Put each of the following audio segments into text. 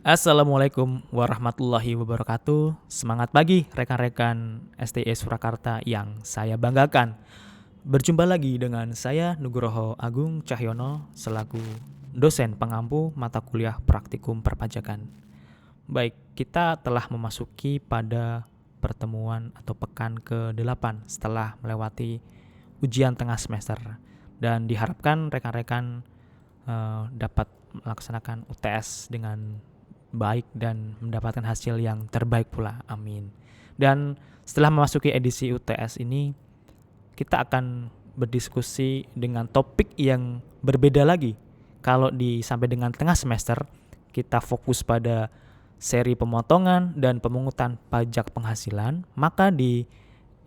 Assalamualaikum warahmatullahi wabarakatuh. Semangat pagi rekan-rekan STI Surakarta yang saya banggakan. Berjumpa lagi dengan saya Nugroho Agung Cahyono selaku dosen pengampu mata kuliah praktikum perpajakan. Baik, kita telah memasuki pada pertemuan atau pekan ke-8 setelah melewati ujian tengah semester. Dan diharapkan rekan-rekan dapat melaksanakan UTS dengan baik dan mendapatkan hasil yang terbaik pula. Amin. Dan setelah memasuki edisi UTS ini, kita akan berdiskusi dengan topik yang berbeda lagi. Kalau sampai dengan tengah semester, kita fokus pada seri pemotongan dan pemungutan pajak penghasilan, maka di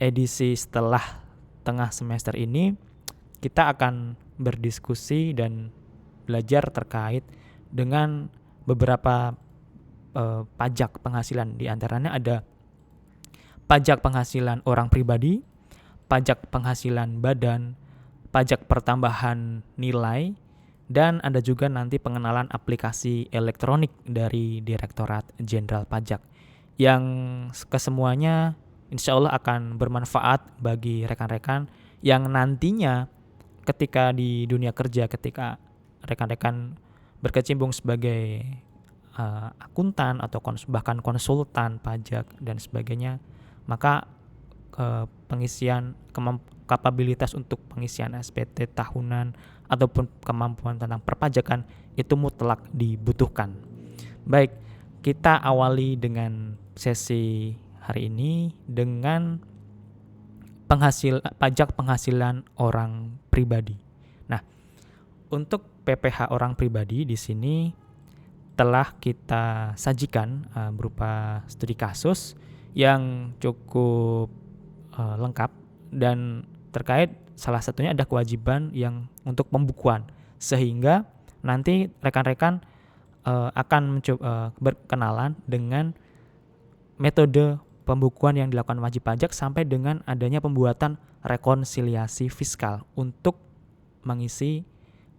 edisi setelah tengah semester ini, kita akan berdiskusi dan belajar terkait dengan beberapa pajak penghasilan. Di antaranya ada pajak penghasilan orang pribadi, pajak penghasilan badan, pajak pertambahan nilai, dan ada juga nanti pengenalan aplikasi elektronik dari Direktorat Jenderal Pajak yang kesemuanya insya Allah akan bermanfaat bagi rekan-rekan yang nantinya ketika di dunia kerja, ketika rekan-rekan berkecimpung sebagai akuntan atau bahkan konsultan pajak dan sebagainya, maka pengisian kapabilitas untuk pengisian SPT tahunan ataupun kemampuan tentang perpajakan itu mutlak dibutuhkan. Baik, kita awali dengan sesi hari ini dengan pajak penghasilan orang pribadi. Nah, untuk PPh orang pribadi di sini telah kita sajikan berupa studi kasus yang cukup lengkap dan terkait salah satunya ada kewajiban yang untuk pembukuan, sehingga nanti rekan-rekan akan berkenalan dengan metode pembukuan yang dilakukan wajib pajak sampai dengan adanya pembuatan rekonsiliasi fiskal untuk mengisi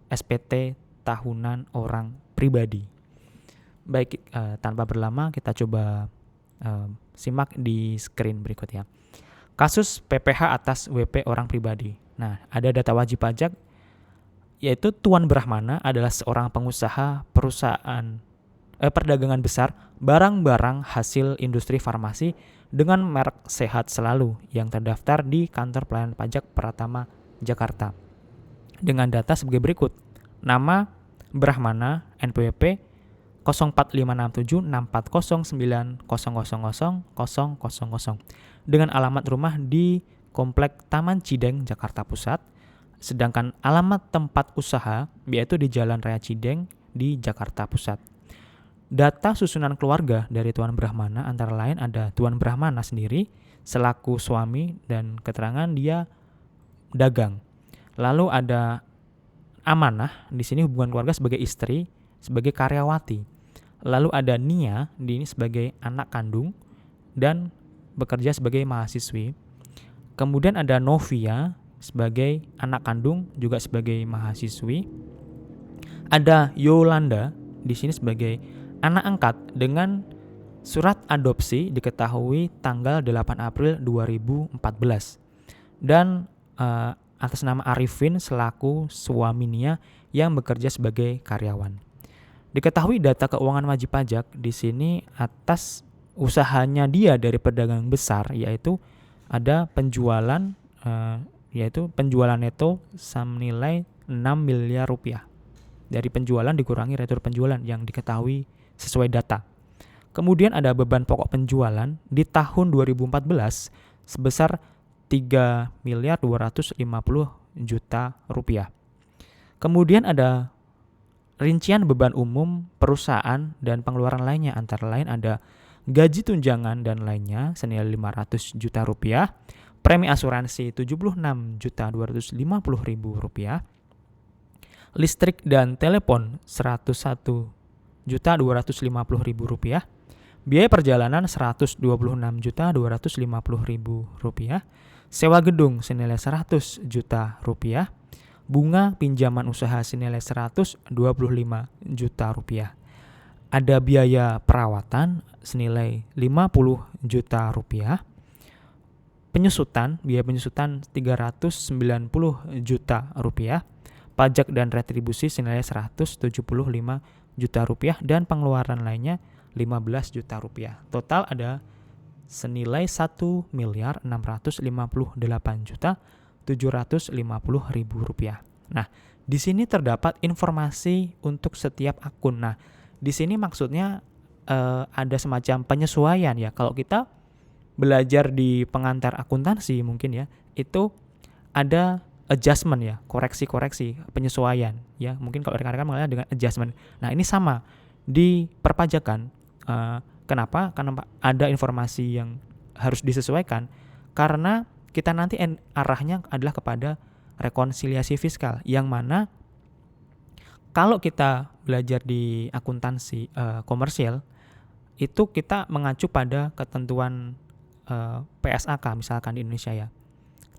SPT tahunan orang pribadi. Baik, tanpa berlama kita coba simak di screen berikutnya. Kasus PPh atas WP orang pribadi. Nah, ada data wajib pajak yaitu Tuan Brahmana adalah seorang pengusaha perusahaan perdagangan besar barang-barang hasil industri farmasi dengan merek Sehat Selalu yang terdaftar di Kantor Pelayanan Pajak Pratama Jakarta. Dengan data sebagai berikut. Nama Brahmana NPWP 04567640090000 dengan alamat rumah di Komplek Taman Cideng, Jakarta Pusat. Sedangkan alamat tempat usaha yaitu di Jalan Raya Cideng di Jakarta Pusat. Data susunan keluarga dari Tuan Brahmana antara lain ada Tuan Brahmana sendiri selaku suami dan keterangan dia dagang. Lalu ada Amanah, di sini hubungan keluarga sebagai istri, sebagai karyawati. Lalu ada Nia, ini sebagai anak kandung dan bekerja sebagai mahasiswi. Kemudian ada Novia sebagai anak kandung juga sebagai mahasiswi. Ada Yolanda di sini sebagai anak angkat dengan surat adopsi diketahui tanggal 8 April 2014. Dan atas nama Arifin selaku suami Nia yang bekerja sebagai karyawan. Diketahui data keuangan wajib pajak di sini atas usahanya dia dari perdagangan besar, yaitu ada penjualan neto senilai 6 miliar rupiah. Dari penjualan dikurangi retur penjualan yang diketahui sesuai data. Kemudian ada beban pokok penjualan di tahun 2014 sebesar 3 miliar 250 juta rupiah. Kemudian ada rincian beban umum perusahaan dan pengeluaran lainnya, antara lain ada gaji tunjangan dan lainnya senilai 500 juta rupiah, premi asuransi 76.250.000 rupiah, listrik dan telepon 101.250.000 rupiah, biaya perjalanan 126.250.000 rupiah, sewa gedung senilai 100 juta rupiah, bunga pinjaman usaha senilai 125 juta rupiah. ada biaya perawatan senilai 50 juta rupiah, biaya penyusutan 390 juta rupiah, pajak dan retribusi senilai 175 juta rupiah, dan pengeluaran lainnya 15 juta rupiah. Total ada senilai 1.658.750.000 rupiah. Nah, di sini terdapat informasi untuk setiap akun. Nah, di sini maksudnya ada semacam penyesuaian ya. Kalau kita belajar di pengantar akuntansi mungkin ya, itu ada adjustment ya, koreksi-koreksi, penyesuaian ya. Mungkin kalau rekan-rekan mengenal dengan adjustment. Nah, ini sama di perpajakan. Kenapa? Karena ada informasi yang harus disesuaikan karena kita nanti arahnya adalah kepada rekonsiliasi fiskal, yang mana kalau kita belajar di akuntansi komersial itu kita mengacu pada ketentuan PSAK misalkan di Indonesia ya.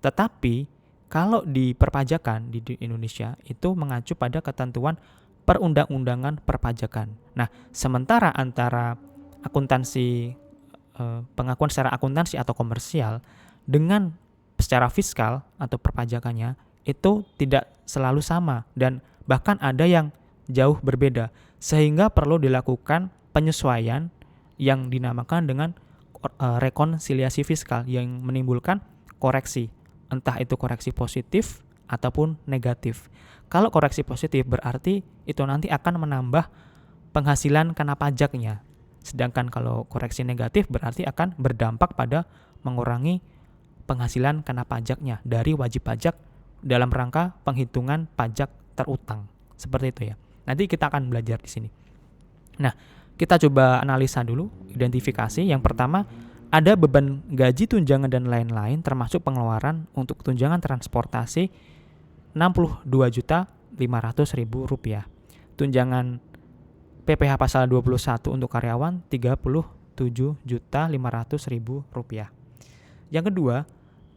Tetapi kalau di perpajakan di Indonesia itu mengacu pada ketentuan perundang-undangan perpajakan. Nah, sementara antara akuntansi pengakuan secara akuntansi atau komersial dengan secara fiskal atau perpajakannya itu tidak selalu sama dan bahkan ada yang jauh berbeda, sehingga perlu dilakukan penyesuaian yang dinamakan dengan rekonsiliasi fiskal yang menimbulkan koreksi, entah itu koreksi positif ataupun negatif. Kalau koreksi positif berarti itu nanti akan menambah penghasilan kena pajaknya. Sedangkan kalau koreksi negatif berarti akan berdampak pada mengurangi penghasilan kena pajaknya dari wajib pajak dalam rangka penghitungan pajak terutang. Seperti itu ya. Nanti kita akan belajar di sini. Nah, kita coba analisa dulu, identifikasi. Yang pertama, ada beban gaji, tunjangan dan lain-lain termasuk pengeluaran untuk tunjangan transportasi 62.500.000 rupiah. Tunjangan PPh pasal 21 untuk karyawan 37.500.000 rupiah. Yang kedua,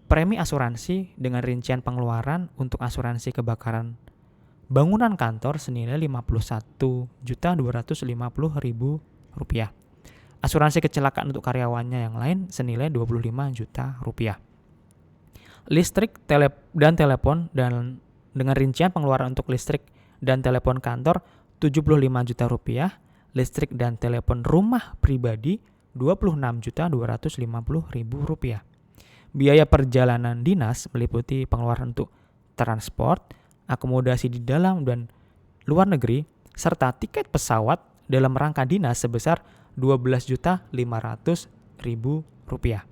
premi asuransi dengan rincian pengeluaran untuk asuransi kebakaran bangunan kantor senilai 51.250.000 rupiah. Asuransi kecelakaan untuk karyawannya yang lain senilai 25 juta rupiah. Listrik dan telepon dan dengan rincian pengeluaran untuk listrik dan telepon kantor 75 juta rupiah, listrik dan telepon rumah pribadi 26.250.000 rupiah. Biaya perjalanan dinas meliputi pengeluaran untuk transport, akomodasi di dalam dan luar negeri, serta tiket pesawat dalam rangka dinas sebesar 12.500.000 rupiah.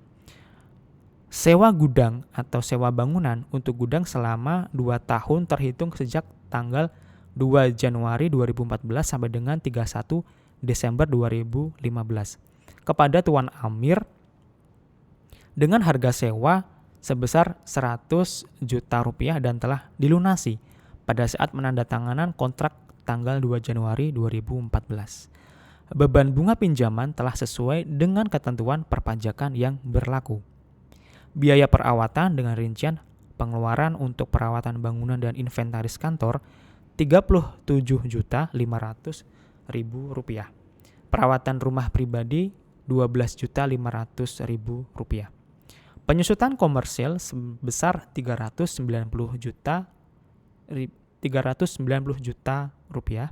Sewa gudang atau sewa bangunan untuk gudang selama 2 tahun terhitung sejak tanggal 2 Januari 2014 sampai dengan 31 Desember 2015 kepada Tuan Amir dengan harga sewa sebesar 100 juta rupiah dan telah dilunasi pada saat penandatanganan kontrak tanggal 2 Januari 2014. Beban bunga pinjaman telah sesuai dengan ketentuan perpajakan yang berlaku. Biaya perawatan dengan rincian pengeluaran untuk perawatan bangunan dan inventaris kantor 37.500.000 rupiah. Perawatan rumah pribadi 12.500.000 rupiah. Penyusutan komersil sebesar 390 juta rupiah.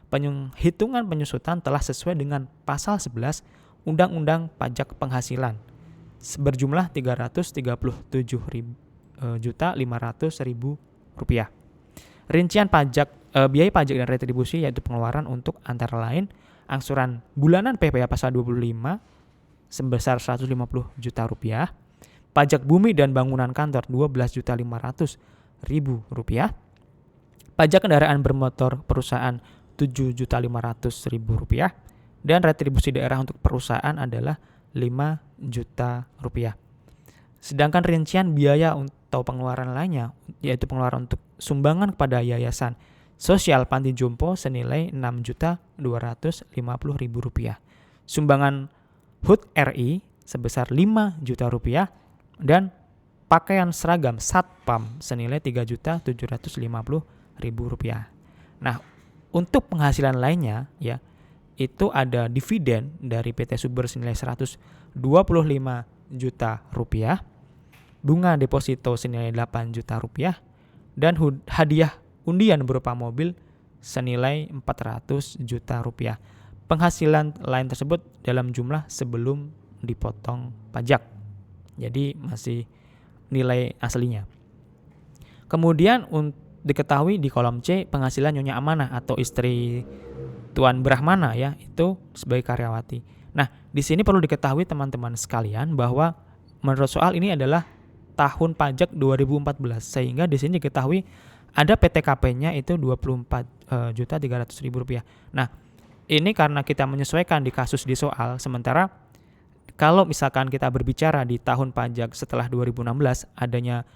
Penghitungan penyusutan telah sesuai dengan pasal 11 Undang-Undang Pajak Penghasilan berjumlah 337.500.000 rupiah. Rincian biaya pajak dan retribusi yaitu pengeluaran untuk antara lain angsuran bulanan PPh pasal 25 sebesar 150 juta rupiah, pajak bumi dan bangunan kantor 12.500.000 rupiah, pajak kendaraan bermotor perusahaan 7.500.000 rupiah, dan retribusi daerah untuk perusahaan adalah 5 juta rupiah. Sedangkan rincian biaya atau pengeluaran lainnya yaitu pengeluaran untuk sumbangan kepada yayasan sosial panti jompo senilai 6.250.000 rupiah. Sumbangan HUT RI sebesar 5 juta rupiah dan pakaian seragam Satpam senilai 3.750.000 rupiah. Nah, untuk penghasilan lainnya ya itu ada dividen dari PT Suber senilai 125 juta rupiah, bunga deposito senilai 8 juta rupiah, dan hadiah undian berupa mobil senilai 400 juta rupiah. Penghasilan lain tersebut dalam jumlah sebelum dipotong pajak. Jadi masih nilai aslinya. Kemudian diketahui di kolom C penghasilan Nyonya Amanah atau istri Tuan Brahmana ya, itu sebagai karyawati. Nah, di sini perlu diketahui teman-teman sekalian bahwa menurut soal ini adalah tahun pajak 2014, sehingga di sini diketahui ada PTKP-nya itu Rp24.300.000. Nah, ini karena kita menyesuaikan di kasus di soal, sementara kalau misalkan kita berbicara di tahun pajak setelah 2016 adanya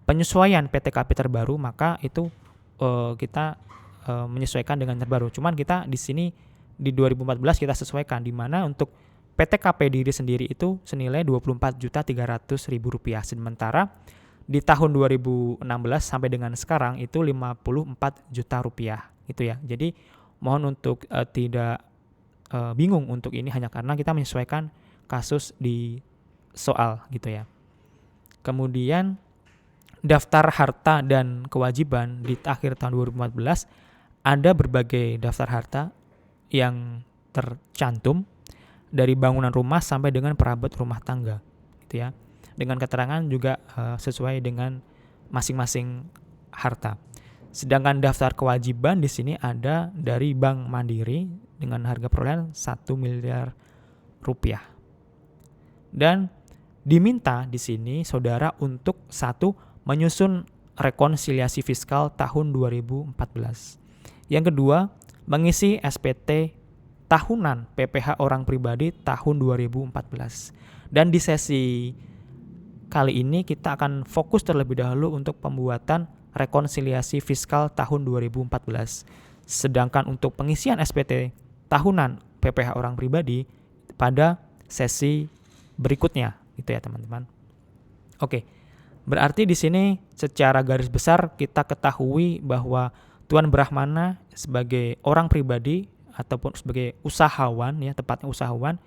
penyesuaian PTKP terbaru, maka itu kita menyesuaikan dengan terbaru. Cuman kita di sini di 2014 kita sesuaikan, di mana untuk PTKP diri sendiri itu senilai Rp24.300.000. Sementara di tahun 2016 sampai dengan sekarang itu Rp54 juta gitu ya. Jadi mohon untuk tidak bingung untuk ini, hanya karena kita menyesuaikan kasus di soal gitu ya. Kemudian daftar harta dan kewajiban di akhir tahun 2014 ada berbagai daftar harta yang tercantum dari bangunan rumah sampai dengan perabot rumah tangga gitu ya. Dengan keterangan juga sesuai dengan masing-masing harta. Sedangkan daftar kewajiban di sini ada dari Bank Mandiri dengan harga perolehan 1 miliar rupiah. Dan diminta di sini saudara untuk menyusun rekonsiliasi fiskal tahun 2014. Yang kedua, mengisi SPT tahunan PPh orang pribadi tahun 2014. Dan di sesi kali ini kita akan fokus terlebih dahulu untuk pembuatan rekonsiliasi fiskal tahun 2014. Sedangkan untuk pengisian SPT tahunan PPh orang pribadi pada sesi berikutnya, gitu ya teman-teman. Oke. Berarti di sini secara garis besar kita ketahui bahwa Tuan Brahmana sebagai orang pribadi ataupun sebagai usahawan ya, tepatnya usahawan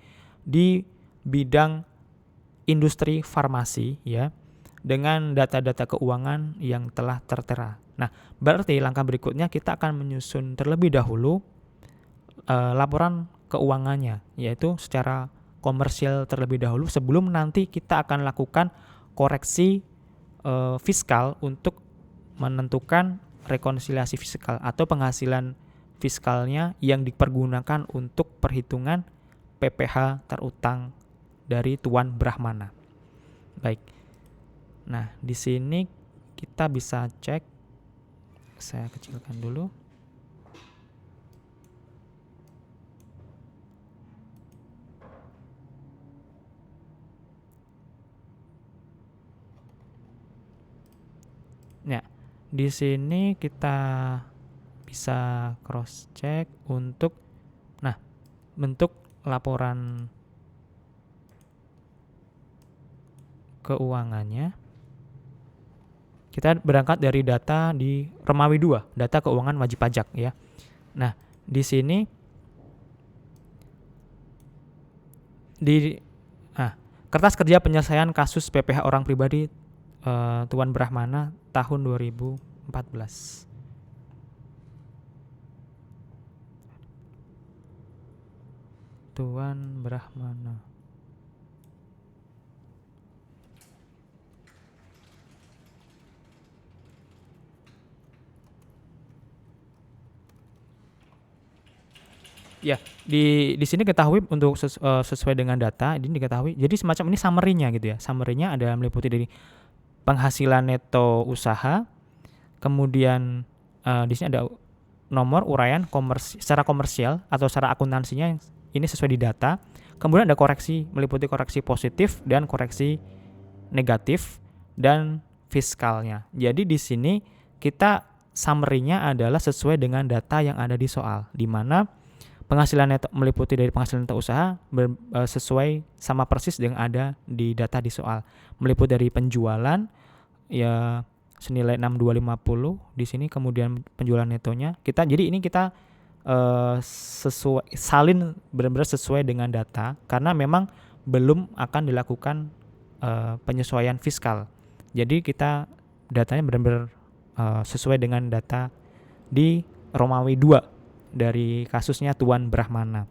di bidang industri farmasi ya, dengan data-data keuangan yang telah tertera. Nah, berarti langkah berikutnya kita akan menyusun terlebih dahulu laporan keuangannya, yaitu secara komersial terlebih dahulu sebelum nanti kita akan lakukan koreksi fiskal untuk menentukan rekonsiliasi fiskal atau penghasilan fiskalnya yang dipergunakan untuk perhitungan PPh terutang dari Tuan Brahmana. Baik. Nah, di sini kita bisa cek. Saya kecilkan dulu. Nah, di sini kita bisa cross check untuk bentuk laporan keuangannya. Kita berangkat dari data di Remawi 2, data keuangan wajib pajak ya. Nah, di sini kertas kerja penyelesaian kasus PPh orang pribadi Tuan Brahmana tahun 2014. Tuan Brahmana. Ya, di sini ketahui untuk sesuai dengan data ini diketahui. Jadi semacam ini summary-nya gitu ya. Summary-nya ada meliputi dari penghasilan neto usaha, kemudian di sini ada nomor uraian secara komersial atau secara akuntansinya yang ini sesuai di data. Kemudian ada koreksi, meliputi koreksi positif dan koreksi negatif dan fiskalnya. Jadi di sini kita summary-nya adalah sesuai dengan data yang ada di soal, di mana penghasilan neto meliputi dari penghasilan neto usaha sesuai sama persis dengan ada di data di soal. Meliputi dari penjualan ya senilai 6250 di sini, kemudian penjualan netonya. Jadi ini kita benar-benar sesuai dengan data, karena memang belum akan dilakukan penyesuaian fiskal. Jadi kita datanya benar-benar sesuai dengan data di Romawi 2 dari kasusnya Tuan Brahmana.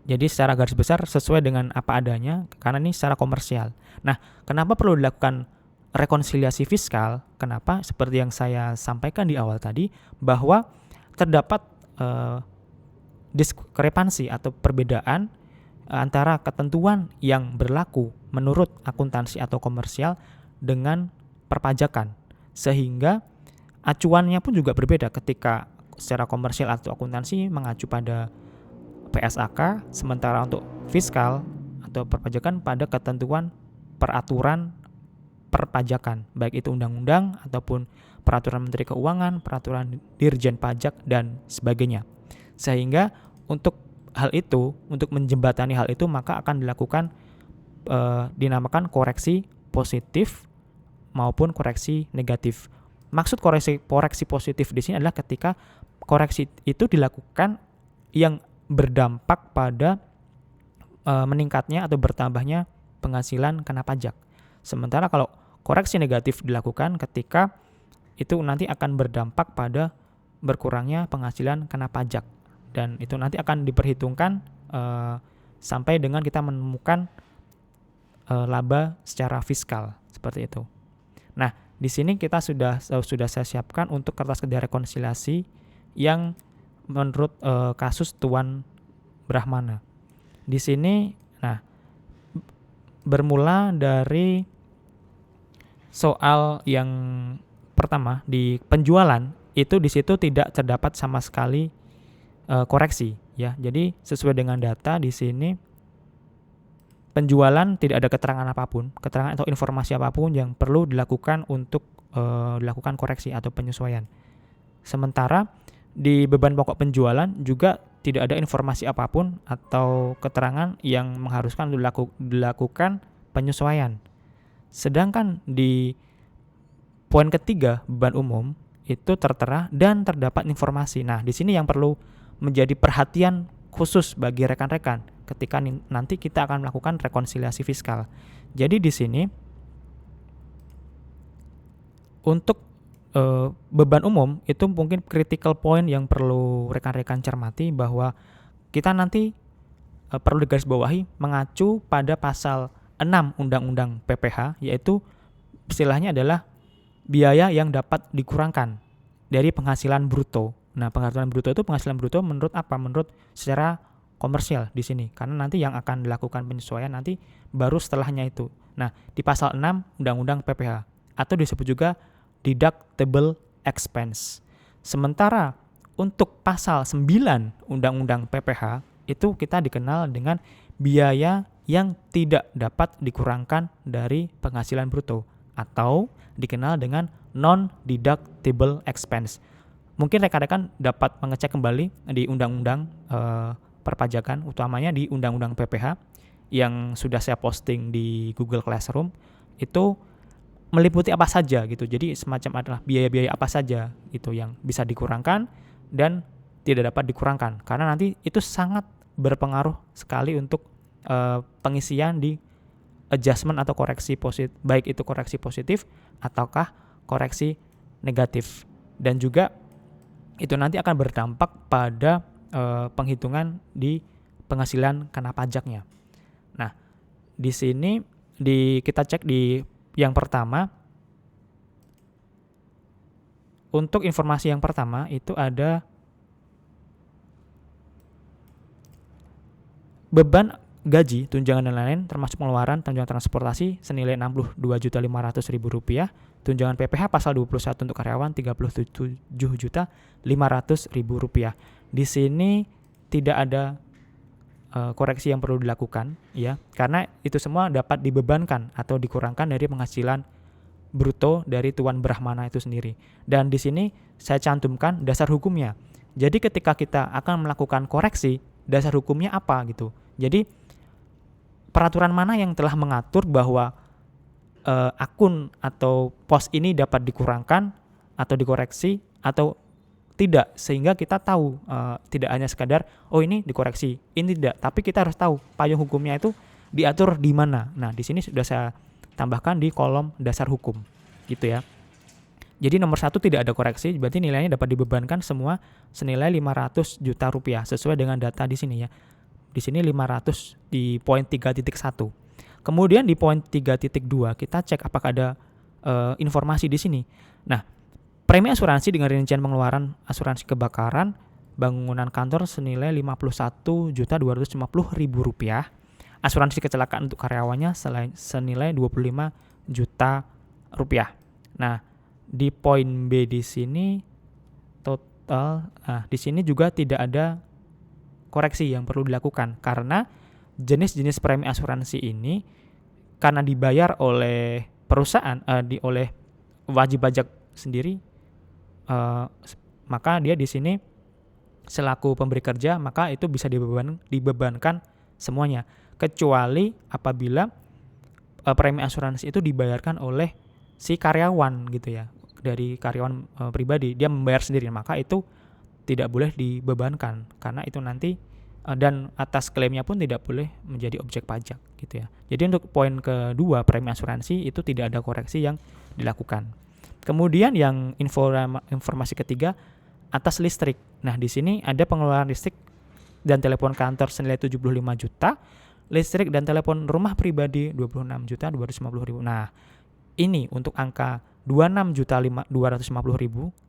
Jadi secara garis besar sesuai dengan apa adanya, karena ini secara komersial. Nah, kenapa perlu dilakukan rekonsiliasi fiskal? Kenapa? Seperti yang saya sampaikan di awal tadi, bahwa terdapat diskrepansi atau perbedaan antara ketentuan yang berlaku menurut akuntansi atau komersial dengan perpajakan. Sehingga acuannya pun juga berbeda ketika secara komersial atau akuntansi mengacu pada PSAK, sementara untuk fiskal atau perpajakan pada ketentuan peraturan perpajakan, baik itu undang-undang ataupun peraturan Menteri Keuangan, peraturan Dirjen Pajak dan sebagainya. Sehingga untuk hal itu, untuk menjembatani hal itu, maka akan dilakukan dinamakan koreksi positif maupun koreksi negatif. Maksud koreksi positif di sini adalah ketika koreksi itu dilakukan yang berdampak pada meningkatnya atau bertambahnya penghasilan kena pajak. Sementara kalau koreksi negatif dilakukan ketika itu nanti akan berdampak pada berkurangnya penghasilan kena pajak, dan itu nanti akan diperhitungkan sampai dengan kita menemukan laba secara fiskal seperti itu. Nah, di sini kita sudah saya siapkan untuk kertas kerja rekonsiliasi yang menurut kasus Tuan Brahmana. Di sini, nah, bermula dari soal yang pertama di penjualan, itu di situ tidak terdapat sama sekali koreksi, ya. Jadi sesuai dengan data di sini penjualan tidak ada keterangan apapun, keterangan atau informasi apapun yang perlu dilakukan untuk dilakukan koreksi atau penyesuaian. Sementara di beban pokok penjualan juga tidak ada informasi apapun atau keterangan yang mengharuskan dilakukan penyesuaian. Sedangkan di poin ketiga, beban umum, itu tertera dan terdapat informasi. Nah, di sini yang perlu menjadi perhatian khusus bagi rekan-rekan ketika nanti kita akan melakukan rekonsiliasi fiskal. Jadi di sini untuk beban umum itu mungkin critical point yang perlu rekan-rekan cermati, bahwa kita nanti perlu digarisbawahi mengacu pada pasal 6 Undang-Undang PPH, yaitu istilahnya adalah biaya yang dapat dikurangkan dari penghasilan bruto. Nah, penghasilan bruto itu penghasilan bruto menurut apa? Menurut secara komersial di sini, karena nanti yang akan dilakukan penyesuaian nanti baru setelahnya itu. Nah, di pasal 6 Undang-Undang PPH atau disebut juga deductible expense. Sementara untuk pasal 9 Undang-Undang PPH itu kita dikenal dengan biaya yang tidak dapat dikurangkan dari penghasilan bruto atau dikenal dengan non-deductible expense. Mungkin rekan-rekan dapat mengecek kembali di undang-undang perpajakan, utamanya di undang-undang PPH yang sudah saya posting di Google Classroom, itu meliputi apa saja gitu. Jadi semacam adalah biaya-biaya apa saja itu yang bisa dikurangkan dan tidak dapat dikurangkan, karena nanti itu sangat berpengaruh sekali untuk pengisian di adjustment atau koreksi positif, baik itu koreksi positif ataukah koreksi negatif, dan juga itu nanti akan berdampak pada penghitungan di penghasilan kena pajaknya. Nah, di sini kita cek di yang pertama. Untuk informasi yang pertama itu ada beban gaji, tunjangan dan lain-lain termasuk pengeluaran tunjangan transportasi senilai Rp62.500.000, tunjangan PPH pasal 21 untuk karyawan Rp37.500.000. Di sini tidak ada koreksi yang perlu dilakukan, ya, karena itu semua dapat dibebankan atau dikurangkan dari penghasilan bruto dari Tuan Brahmana itu sendiri. Dan di sini saya cantumkan dasar hukumnya. Jadi ketika kita akan melakukan koreksi, dasar hukumnya apa gitu. Jadi peraturan mana yang telah mengatur bahwa akun atau pos ini dapat dikurangkan atau dikoreksi atau Tidak, sehingga kita tahu tidak hanya sekadar ini dikoreksi, ini tidak, tapi kita harus tahu payung hukumnya itu diatur di mana. Nah, di sini sudah saya tambahkan di kolom dasar hukum, gitu ya. Jadi nomor 1 tidak ada koreksi, berarti nilainya dapat dibebankan semua senilai 500 juta rupiah sesuai dengan data di sini ya. Di sini 500 di poin 3.1. Kemudian di poin 3.2 kita cek apakah ada informasi di sini. Nah, premi asuransi dengan rincian pengeluaran asuransi kebakaran bangunan kantor senilai Rp51.250.000. Asuransi kecelakaan untuk karyawannya senilai Rp25 juta. Nah, di poin B di sini total, di sini juga tidak ada koreksi yang perlu dilakukan karena jenis-jenis premi asuransi ini karena dibayar oleh perusahaan, oleh wajib pajak sendiri, maka dia di sini selaku pemberi kerja, maka itu bisa dibebankan semuanya, kecuali apabila premi asuransi itu dibayarkan oleh si karyawan gitu ya, dari karyawan pribadi, dia membayar sendiri, maka itu tidak boleh dibebankan karena itu nanti dan atas klaimnya pun tidak boleh menjadi objek pajak gitu ya. Jadi untuk poin kedua, premi asuransi itu tidak ada koreksi yang dilakukan. Kemudian yang informasi ketiga, atas listrik. Nah, di sini ada pengeluaran listrik dan telepon kantor senilai 75 juta, listrik dan telepon rumah pribadi 26.250.000. Nah, ini untuk angka 26.250.000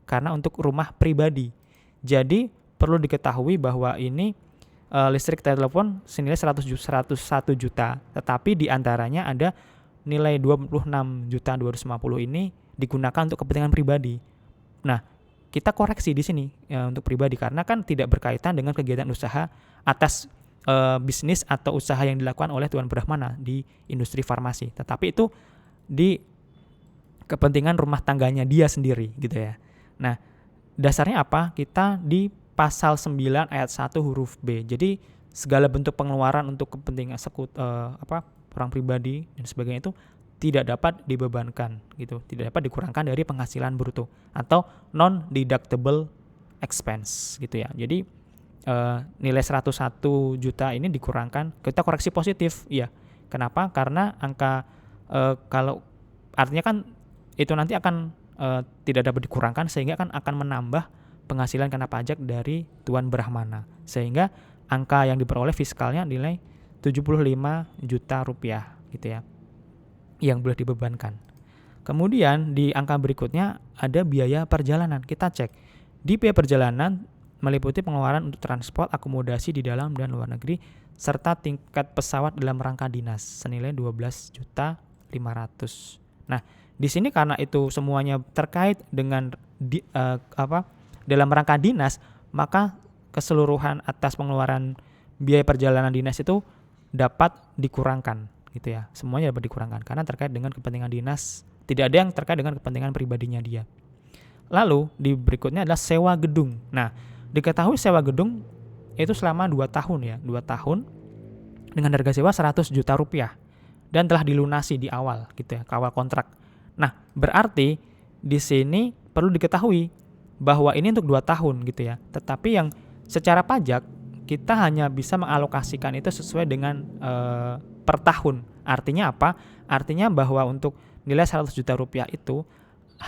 karena untuk rumah pribadi. Jadi perlu diketahui bahwa ini listrik telepon senilai 101 juta, tetapi di antaranya ada nilai 26.250 ini digunakan untuk kepentingan pribadi. Nah, kita koreksi di sini untuk pribadi karena kan tidak berkaitan dengan kegiatan usaha atas bisnis atau usaha yang dilakukan oleh Tuan Brahmana di industri farmasi, tetapi itu di kepentingan rumah tangganya dia sendiri gitu ya. Nah, dasarnya apa? Kita di pasal 9 ayat 1 huruf B. Jadi segala bentuk pengeluaran untuk kepentingan orang pribadi dan sebagainya itu tidak dapat dibebankan gitu, tidak dapat dikurangkan dari penghasilan bruto atau non deductible expense gitu ya. Jadi nilai 101 juta ini dikurangkan, kita koreksi positif ya. Kenapa? Karena angka kalau artinya kan itu nanti akan tidak dapat dikurangkan sehingga kan akan menambah penghasilan kena pajak dari Tuan Brahmana, sehingga angka yang diperoleh fiskalnya nilai 75 juta rupiah gitu ya, yang boleh dibebankan. Kemudian di angka berikutnya ada biaya perjalanan. Kita cek di biaya perjalanan meliputi pengeluaran untuk transport, akomodasi di dalam dan luar negeri, serta tiket pesawat dalam rangka dinas senilai 12.500. Nah, di sini karena itu semuanya terkait dengan dalam rangka dinas, maka keseluruhan atas pengeluaran biaya perjalanan dinas itu dapat dikurangkan gitu ya. Semuanya dapat dikurangkan karena terkait dengan kepentingan dinas, tidak ada yang terkait dengan kepentingan pribadinya dia. Lalu di berikutnya adalah sewa gedung. Nah, diketahui sewa gedung itu selama 2 tahun ya, 2 tahun dengan harga sewa 100 juta rupiah dan telah dilunasi di awal gitu ya, awal kontrak. Nah, berarti di sini perlu diketahui bahwa ini untuk 2 tahun gitu ya. Tetapi yang secara pajak kita hanya bisa mengalokasikan itu sesuai dengan per tahun. Artinya apa? Artinya bahwa untuk nilai 100 juta rupiah itu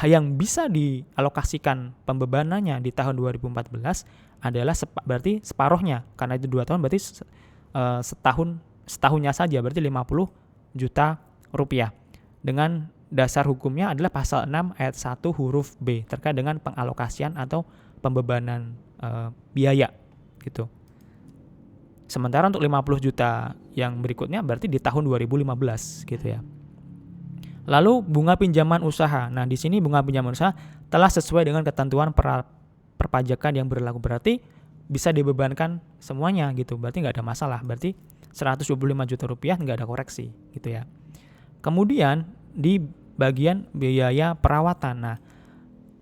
yang bisa dialokasikan pembebanannya di tahun 2014 adalah berarti separuhnya. Karena itu 2 tahun berarti setahunnya saja berarti 50 juta rupiah. Dengan dasar hukumnya adalah pasal 6 ayat 1 huruf B terkait dengan pengalokasian atau pembebanan biaya gitu. Sementara untuk 50 juta yang berikutnya berarti di tahun 2015 gitu ya. Lalu bunga pinjaman usaha. Nah, di sini bunga pinjaman usaha telah sesuai dengan ketentuan perpajakan yang berlaku, berarti bisa dibebankan semuanya gitu. Berarti nggak ada masalah. Berarti 125 juta rupiah nggak ada koreksi gitu ya. Kemudian di bagian biaya perawatan. Nah,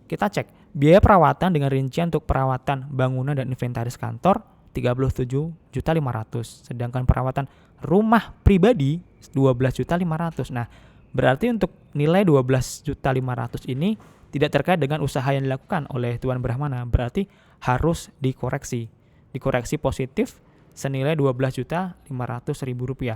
kita cek biaya perawatan dengan rincian untuk perawatan bangunan dan inventaris kantor 37.500.000, sedangkan perawatan rumah pribadi 12.500.000. Nah, berarti untuk nilai 12.500.000 ini tidak terkait dengan usaha yang dilakukan oleh Tuan Brahmana, berarti harus dikoreksi positif senilai Rp12.500.000,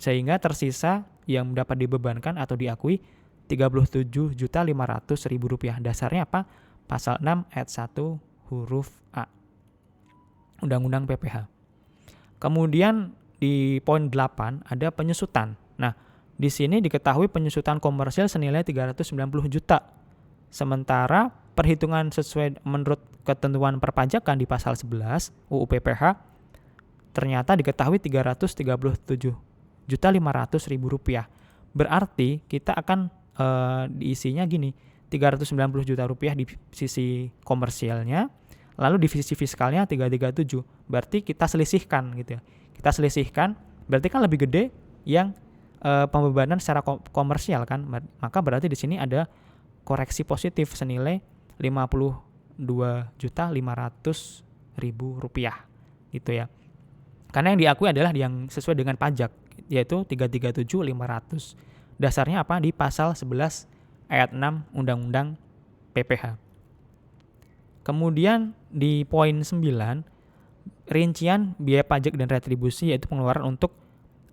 sehingga tersisa yang dapat dibebankan atau diakui Rp37.500.000. Dasarnya apa? Pasal 6 ayat 1 huruf A Undang-Undang PPH. Kemudian di poin 8 ada penyusutan. Nah, di sini diketahui penyusutan komersial senilai 390 juta. Sementara perhitungan sesuai menurut ketentuan perpajakan di pasal 11 UU PPH ternyata diketahui Rp337.500.000. Berarti kita akan diisinya gini, Rp390 juta di sisi komersialnya, lalu di sisi fiskalnya 337. Berarti kita selisihkan gitu ya. Kita selisihkan, berarti kan lebih gede yang pembebanan secara komersial kan. Maka berarti di sini ada koreksi positif senilai Rp52.500.000 gitu ya. Karena yang diakui adalah yang sesuai dengan pajak, yaitu 337.500. Dasarnya apa? Di pasal 11 ayat 6 Undang-Undang PPH. Kemudian di poin 9, rincian biaya pajak dan retribusi, yaitu pengeluaran untuk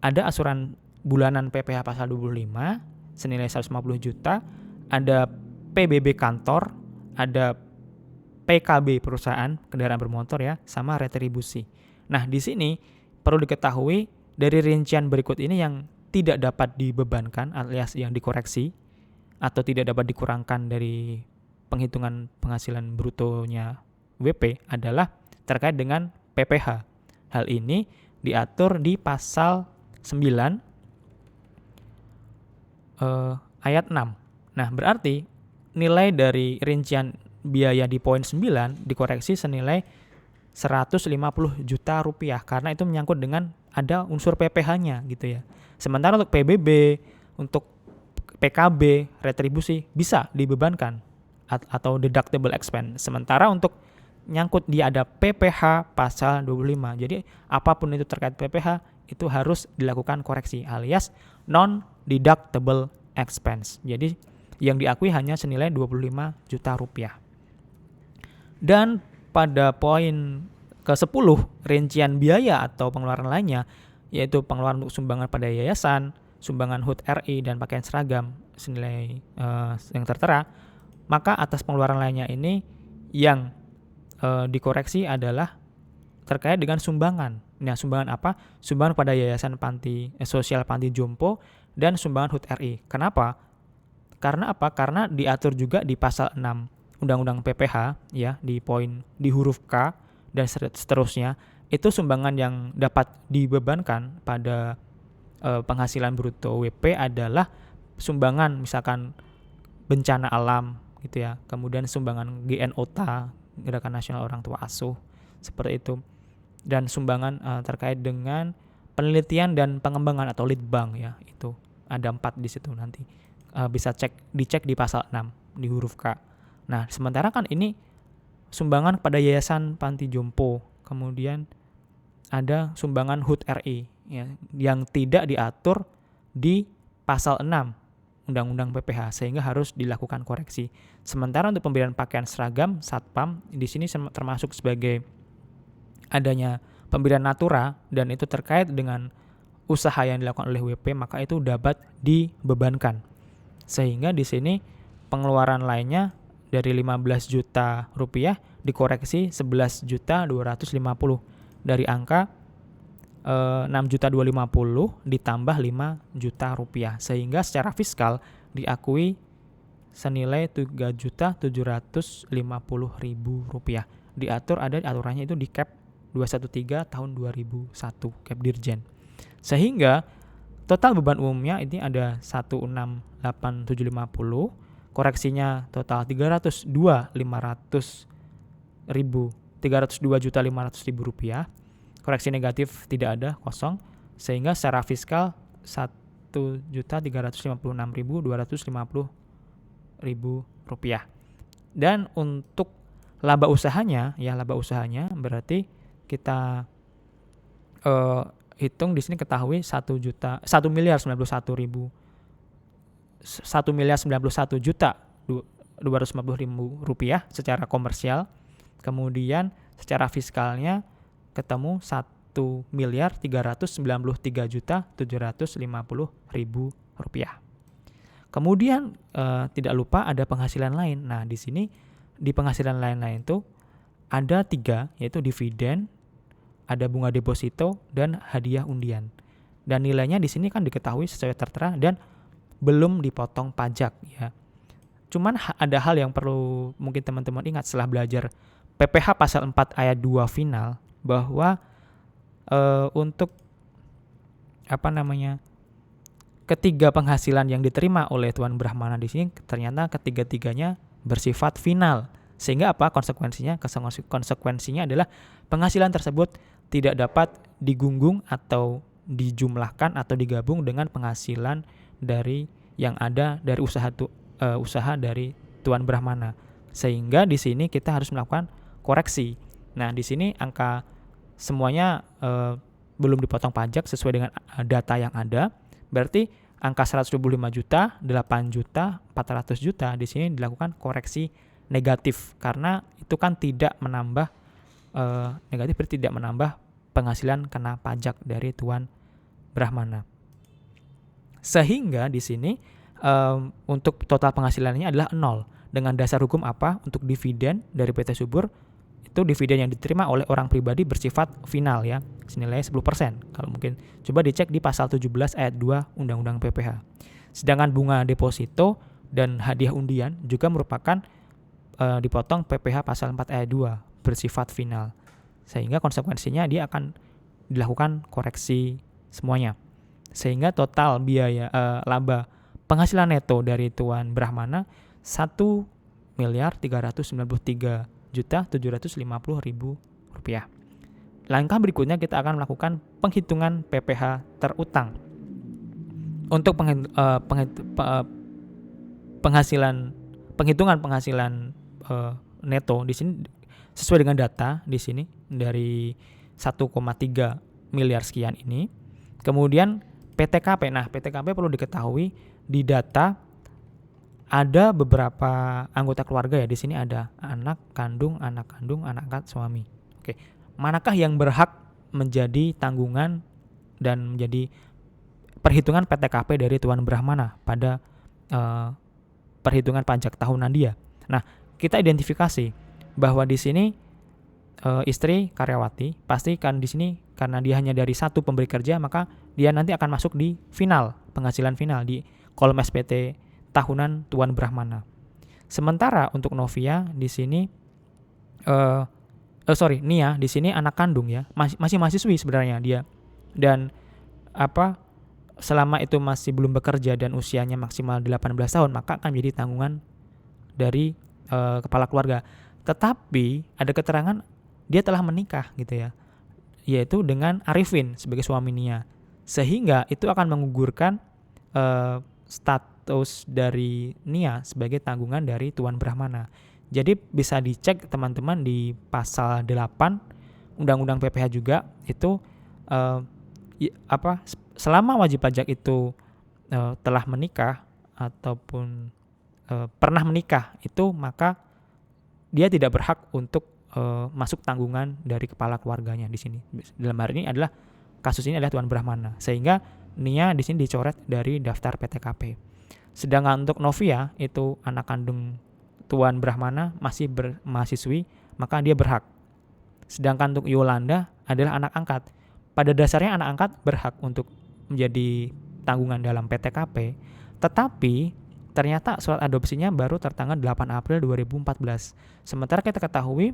ada asuran bulanan PPH pasal 25 senilai 150 juta, ada PBB kantor, ada PKB perusahaan kendaraan bermotor ya, sama retribusi. Nah, di sini perlu diketahui dari rincian berikut ini yang tidak dapat dibebankan alias yang dikoreksi atau tidak dapat dikurangkan dari penghitungan penghasilan brutonya WP adalah terkait dengan PPH. Hal ini diatur di pasal 9 ayat 6. Nah, berarti nilai dari rincian biaya di poin 9 dikoreksi senilai Rp150 juta karena itu menyangkut dengan ada unsur PPH-nya gitu ya. Sementara untuk PBB, untuk PKB, retribusi bisa dibebankan atau deductible expense. Sementara untuk nyangkut dia ada PPH pasal 25. Jadi apapun itu terkait PPH itu harus dilakukan koreksi alias non-deductible expense. Jadi yang diakui hanya senilai Rp25 juta. Dan pada poin ke-10 rincian biaya atau pengeluaran lainnya, yaitu pengeluaran untuk sumbangan pada yayasan, sumbangan HUT RI dan pakaian seragam senilai yang tertera, maka atas pengeluaran lainnya ini yang dikoreksi adalah terkait dengan sumbangan. Nah, sumbangan apa? Sumbangan pada yayasan panti sosial panti jompo dan sumbangan HUT RI. Kenapa? Karena apa? Karena diatur juga di pasal 6 Undang-Undang PPH ya, di huruf K dan seterusnya, itu sumbangan yang dapat dibebankan pada penghasilan bruto WP adalah sumbangan misalkan bencana alam gitu ya, kemudian sumbangan GNOTA, Gerakan Nasional Orang Tua Asuh, seperti itu, dan sumbangan terkait dengan penelitian dan pengembangan atau litbang ya, itu ada 4 di situ, nanti bisa dicek di pasal 6 di huruf K. Nah, sementara kan ini sumbangan pada yayasan panti jompo, kemudian ada sumbangan HUT RI ya, yang tidak diatur di pasal 6 Undang-Undang PPH, sehingga harus dilakukan koreksi. Sementara untuk pemberian pakaian seragam Satpam di sini termasuk sebagai adanya pemberian natura dan itu terkait dengan usaha yang dilakukan oleh WP, maka itu dapat dibebankan. Sehingga di sini pengeluaran lainnya dari Rp15 juta dikoreksi Rp11.250.000 dari angka Rp6.250.000 ditambah Rp5 juta, sehingga secara fiskal diakui senilai Rp3.750.000. Diatur, ada aturannya itu di Cap 213 tahun 2001, Cap Dirjen. Sehingga total beban umumnya ini ada 168.750, koreksinya total Rp302.500.000. Koreksi negatif tidak ada, kosong, sehingga secara fiskal Rp1.356.250.000. Dan untuk laba usahanya berarti kita hitung di sini ketahui 1.091.000 Rp250.000 secara komersial. Kemudian secara fiskalnya ketemu Rp1.393.750.000. Kemudian tidak lupa ada penghasilan lain. Nah, di sini di penghasilan lain-lain itu ada 3, yaitu dividen, ada bunga deposito, dan hadiah undian. Dan nilainya di sini kan diketahui secara tertera dan belum dipotong pajak ya. Cuman ada hal yang perlu mungkin teman-teman ingat setelah belajar PPh pasal 4 ayat 2 final, bahwa untuk ketiga penghasilan yang diterima oleh Tuan Brahmana di sini ternyata ketiga-tiganya bersifat final. Sehingga apa konsekuensinya? Konsekuensinya adalah penghasilan tersebut tidak dapat digunggung atau dijumlahkan atau digabung dengan penghasilan dari yang ada dari usaha dari Tuan Brahmana. Sehingga di sini kita harus melakukan koreksi. Nah, di sini angka semuanya belum dipotong pajak sesuai dengan data yang ada. Berarti angka 125 juta, 8 juta, 400 juta di sini dilakukan koreksi negatif karena itu kan tidak menambah negatif, berarti tidak menambah penghasilan kena pajak dari Tuan Brahmana. Sehingga di sini untuk total penghasilannya adalah 0. Dengan dasar hukum apa? Untuk dividen dari PT Subur, itu dividen yang diterima oleh orang pribadi bersifat final ya, senilai 10%. Kalau mungkin coba dicek di pasal 17 ayat 2 Undang-Undang PPh. Sedangkan bunga deposito dan hadiah undian juga merupakan dipotong PPh pasal 4 ayat 2 bersifat final. Sehingga konsekuensinya dia akan dilakukan koreksi semuanya. Sehingga total biaya laba penghasilan neto dari Tuan Brahmana Rp1.393.750.000. Langkah berikutnya kita akan melakukan penghitungan PPh terutang. Untuk penghitungan penghasilan neto di sini sesuai dengan data di sini dari 1,3 miliar sekian ini. Kemudian PTKP. Nah, PTKP perlu diketahui di data ada beberapa anggota keluarga ya. Di sini ada anak kandung, anak angkat, suami. Oke. Manakah yang berhak menjadi tanggungan dan menjadi perhitungan PTKP dari Tuan Brahmana pada perhitungan pajak tahunan dia? Nah, kita identifikasi bahwa di sini istri karyawati, pasti kan di sini karena dia hanya dari satu pemberi kerja, maka dia nanti akan masuk di final, penghasilan final di kolom SPT tahunan Tuan Brahmana. Sementara untuk Novia di sini Nia di sini anak kandung ya, masih mahasiswi sebenarnya dia. Dan selama itu masih belum bekerja dan usianya maksimal 18 tahun, maka akan menjadi tanggungan dari kepala keluarga. Tetapi ada keterangan dia telah menikah gitu ya, yaitu dengan Arifin sebagai suami Nia. Sehingga itu akan menggugurkan status dari Nia sebagai tanggungan dari Tuan Brahmana. Jadi bisa dicek teman-teman di pasal 8 Undang-Undang PPh juga itu selama wajib pajak itu telah menikah ataupun pernah menikah itu, maka dia tidak berhak untuk masuk tanggungan dari kepala keluarganya di sini. Dalam hari ini adalah kasus ini adalah Tuan Brahmana, sehingga Nia di sini dicoret dari daftar PTKP. Sedangkan untuk Novia itu anak kandung Tuan Brahmana masih mahasiswi, maka dia berhak. Sedangkan untuk Yolanda adalah anak angkat. Pada dasarnya anak angkat berhak untuk menjadi tanggungan dalam PTKP, tetapi ternyata surat adopsinya baru tertanggal 8 April 2014. Sementara kita ketahui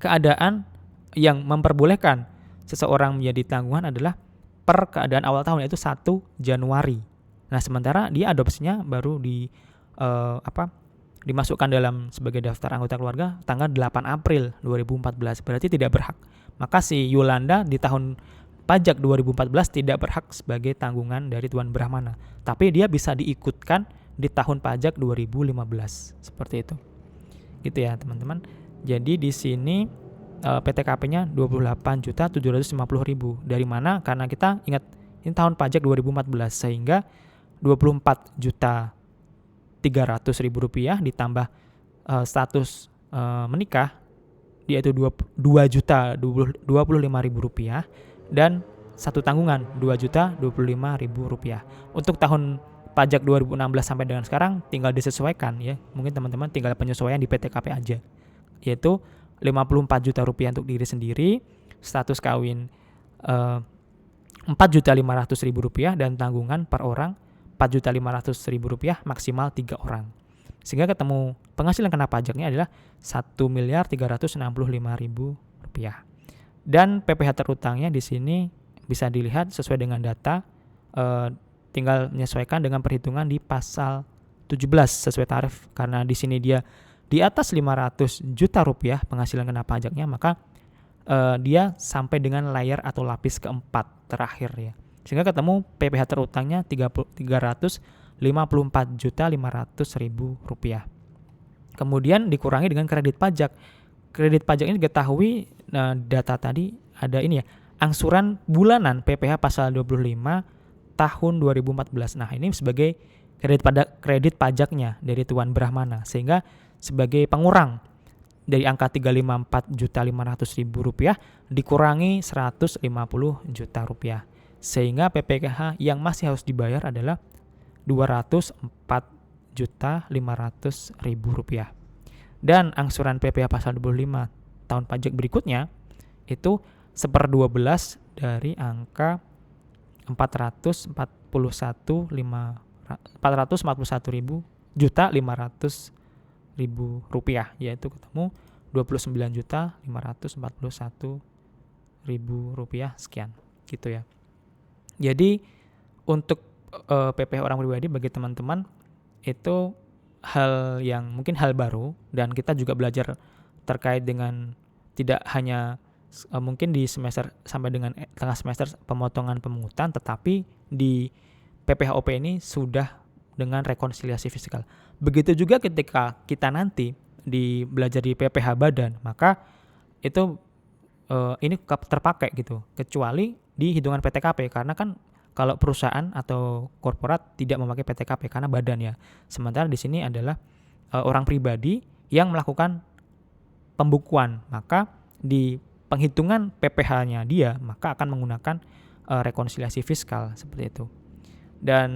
keadaan yang memperbolehkan seseorang menjadi tanggungan adalah per keadaan awal tahun, yaitu 1 Januari. Nah, sementara dia adopsinya baru dimasukkan dalam sebagai daftar anggota keluarga tanggal 8 April 2014. Berarti tidak berhak. Maka si Yolanda di tahun pajak 2014 tidak berhak sebagai tanggungan dari Tuan Brahmana. Tapi dia bisa diikutkan di tahun pajak 2015. Seperti itu. Gitu ya, teman-teman. Jadi di sini PTKP-nya 28.750.000. Dari mana? Karena kita ingat ini tahun pajak 2014, sehingga 24.300.000 Rp300.000 ditambah status menikah yaitu Rp2.025.000 dan satu tanggungan Rp2.025.000. Untuk tahun pajak 2016 sampai dengan sekarang tinggal disesuaikan ya. Mungkin teman-teman tinggal penyesuaian di PTKP aja. Yaitu Rp54 juta untuk diri sendiri, status kawin Rp4.500.000 dan tanggungan per orang Rp4.500.000 maksimal 3 orang. Sehingga ketemu penghasilan kena pajaknya adalah Rp1.365.000. Dan PPh terutangnya di sini bisa dilihat sesuai dengan data, tinggal menyesuaikan dengan perhitungan di pasal 17 sesuai tarif. Karena di sini dia di atas Rp500 juta penghasilan kena pajaknya, maka dia sampai dengan layer atau lapis keempat terakhir ya. Sehingga ketemu PPh terutangnya Rp354.500.000. Kemudian dikurangi dengan kredit pajak. Kredit pajak ini diketahui data tadi ada ini ya, angsuran bulanan PPh pasal 25 tahun 2014. Nah, ini sebagai kredit pajaknya dari Tuan Brahmana, sehingga sebagai pengurang dari angka Rp35.500.000 dikurangi Rp150 juta. Sehingga PPh yang masih harus dibayar adalah Rp204.500.000. Dan angsuran PPh pasal 25 tahun pajak berikutnya itu 1/12 dari angka Rp441.500.000, yaitu ketemu Rp29.541.000 sekian gitu ya. Jadi untuk PPh orang pribadi bagi teman-teman itu hal yang mungkin hal baru, dan kita juga belajar terkait dengan tidak hanya mungkin di semester sampai dengan tengah semester pemotongan pemungutan, tetapi di PPh-OP ini sudah dengan rekonsiliasi fiskal. Begitu juga ketika kita nanti belajar di PPh badan, maka itu ini terpakai gitu, kecuali di hitungan PTKP, karena kan kalau perusahaan atau korporat tidak memakai PTKP karena badan ya. Sementara di sini adalah orang pribadi yang melakukan pembukuan, maka di penghitungan PPh-nya dia maka akan menggunakan rekonsiliasi fiskal seperti itu. Dan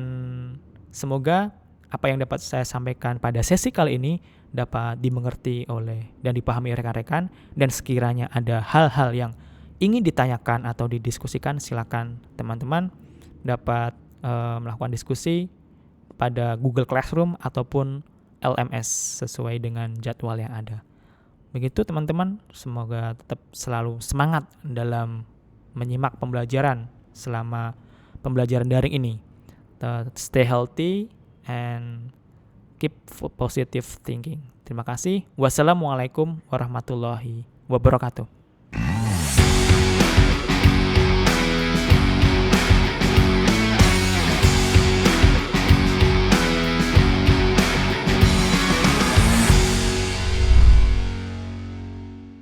semoga apa yang dapat saya sampaikan pada sesi kali ini dapat dimengerti oleh dan dipahami rekan-rekan, dan sekiranya ada hal-hal yang ingin ditanyakan atau didiskusikan, silakan teman-teman dapat melakukan diskusi pada Google Classroom ataupun LMS sesuai dengan jadwal yang ada. Begitu teman-teman, semoga tetap selalu semangat dalam menyimak pembelajaran selama pembelajaran daring ini. Stay healthy and keep positive thinking. Terima kasih. Wassalamualaikum warahmatullahi wabarakatuh.